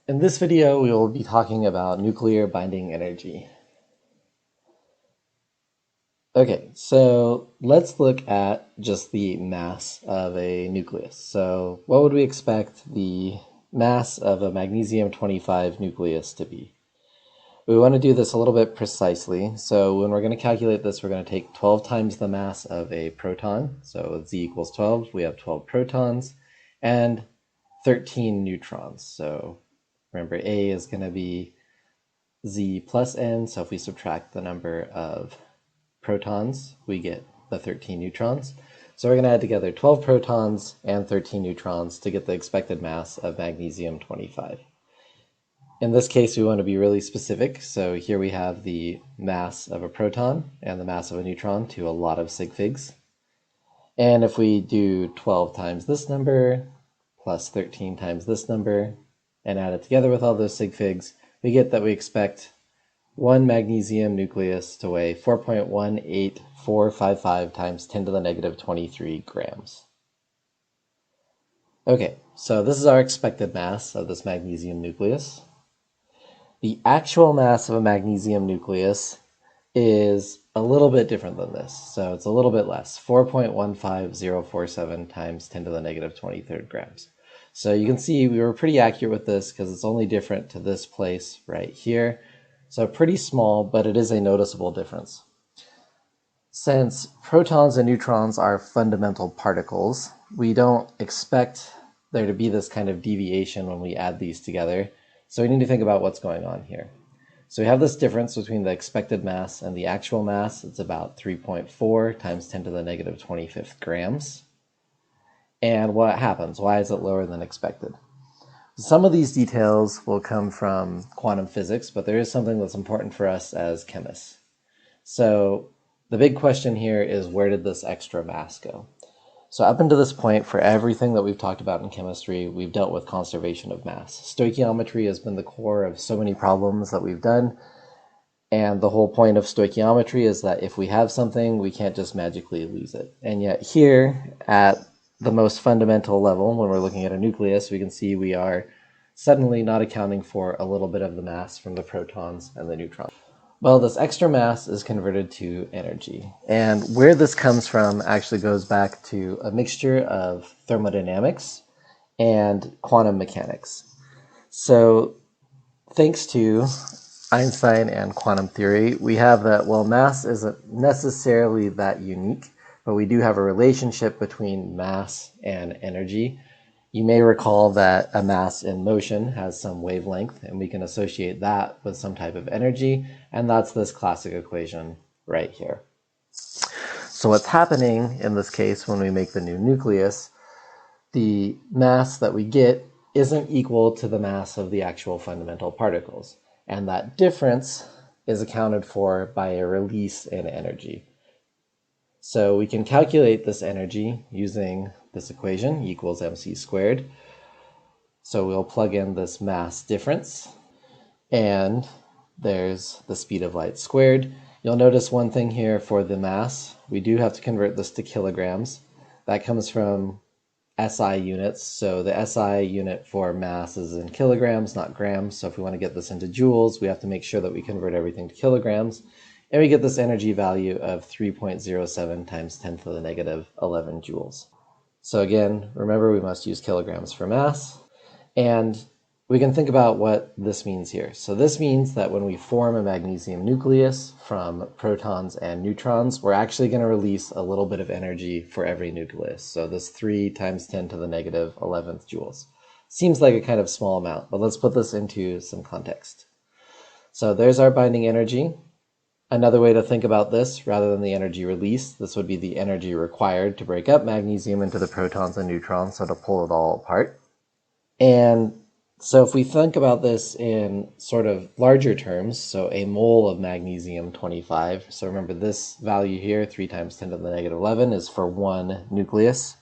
In this video, we will be talking about nuclear binding energy. Okay, so let's look at just the mass of a nucleus. So what would we expect the mass of a magnesium-25 nucleus to be? We want to do this a little bit precisely. So when we're going to calculate this, we're going to take 12 times the mass of a proton. So Z equals 12, we have 12 protons, and 13 neutrons. So remember, A is going to be Z plus N, so if we subtract the number of protons, we get the 13 neutrons. So we're going to add together 12 protons and 13 neutrons to get the expected mass of magnesium-25. In this case, we want to be really specific, so here we have the mass of a proton and the mass of a neutron to a lot of sig figs. And if we do 12 times this number plus 13 times this number and add it together with all those sig figs, we get that we expect one magnesium nucleus to weigh 4.18455 times 10 to the negative 23 grams. Okay, so this is our expected mass of this magnesium nucleus. The actual mass of a magnesium nucleus is a little bit different than this. So it's a little bit less, 4.15047 times 10 to the negative 23rd grams. So you can see we were pretty accurate with this because it's only different to this place right here. So pretty small, but it is a noticeable difference. Since protons and neutrons are fundamental particles, we don't expect there to be this kind of deviation when we add these together. So we need to think about what's going on here. So we have this difference between the expected mass and the actual mass. It's about 3.4 times 10 to the negative 25th grams. And what happens? Why is it lower than expected? Some of these details will come from quantum physics, but there is something that's important for us as chemists. So the big question here is, where did this extra mass go? So up until this point, for everything that we've talked about in chemistry, we've dealt with conservation of mass. Stoichiometry has been the core of so many problems that we've done. And the whole point of stoichiometry is that if we have something, we can't just magically lose it. And yet here, at the most fundamental level, when we're looking at a nucleus, we can see we are suddenly not accounting for a little bit of the mass from the protons and the neutrons. Well, this extra mass is converted to energy. And where this comes from actually goes back to a mixture of thermodynamics and quantum mechanics. So thanks to Einstein and quantum theory, we have that, well, mass isn't necessarily that unique, but we do have a relationship between mass and energy. You may recall that a mass in motion has some wavelength, and we can associate that with some type of energy, and that's this classic equation right here. So what's happening in this case when we make the new nucleus, the mass that we get isn't equal to the mass of the actual fundamental particles, and that difference is accounted for by a release in energy. So we can calculate this energy using this equation, E equals mc squared. So we'll plug in this mass difference, and there's the speed of light squared. You'll notice one thing here for the mass. We do have to convert this to kilograms. That comes from SI units. So the SI unit for mass is in kilograms, not grams. So if we want to get this into joules, we have to make sure that we convert everything to kilograms. And we get this energy value of 3.07 times 10 to the negative 11 joules. So again, remember we must use kilograms for mass. And we can think about what this means here. So this means that when we form a magnesium nucleus from protons and neutrons, we're actually going to release a little bit of energy for every nucleus. So this 3 times 10 to the negative 11th joules. Seems like a kind of small amount, but let's put this into some context. So there's our binding energy. Another way to think about this, rather than the energy released, this would be the energy required to break up magnesium into the protons and neutrons, so to pull it all apart. And so if we think about this in sort of larger terms, so a mole of magnesium-25, so remember this value here, 3 times 10 to the negative 11, is for one nucleus.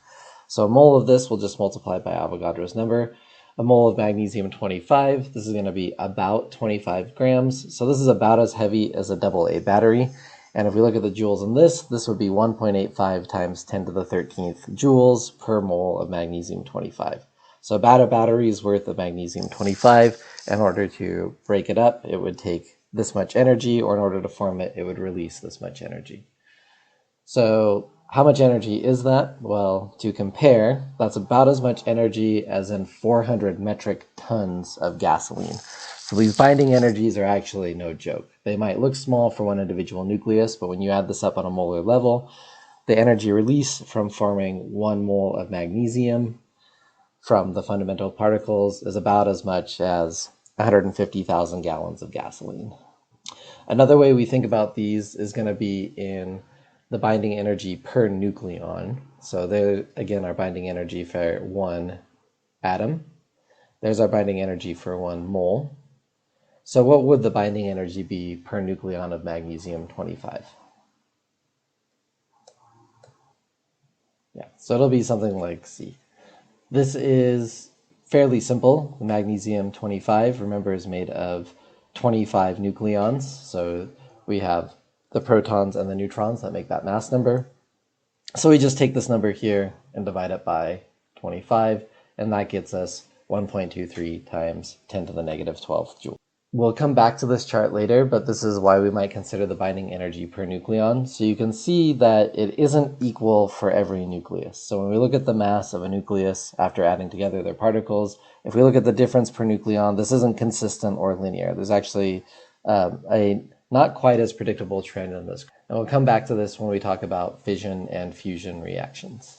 So a mole of this will just multiply by Avogadro's number. A mole of magnesium-25, this is going to be about 25 grams. So this is about as heavy as a AA battery. And if we look at the joules in this would be 1.85 times 10 to the 13th joules per mole of magnesium-25. So about a battery's worth of magnesium-25. In order to break it up, it would take this much energy, or in order to form it, it would release this much energy. So how much energy is that? Well, to compare, that's about as much energy as in 400 metric tons of gasoline. So these binding energies are actually no joke. They might look small for one individual nucleus, but when you add this up on a molar level, the energy release from forming 1 mole of magnesium from the fundamental particles is about as much as 150,000 gallons of gasoline. Another way we think about these is going to be in the binding energy per nucleon. So there, again, our binding energy for 1 atom. There's our binding energy for 1 mole. So what would the binding energy be per nucleon of magnesium-25? Yeah, so it'll be something like C. This is fairly simple. Magnesium-25, remember, is made of 25 nucleons. So we have the protons and the neutrons that make that mass number. So we just take this number here and divide it by 25, and that gets us 1.23 times 10 to the negative 12 joules. We'll come back to this chart later, but this is why we might consider the binding energy per nucleon. So you can see that it isn't equal for every nucleus. So when we look at the mass of a nucleus after adding together their particles, if we look at the difference per nucleon, this isn't consistent or linear. There's actually a not quite as predictable trend in this. And we'll come back to this when we talk about fission and fusion reactions.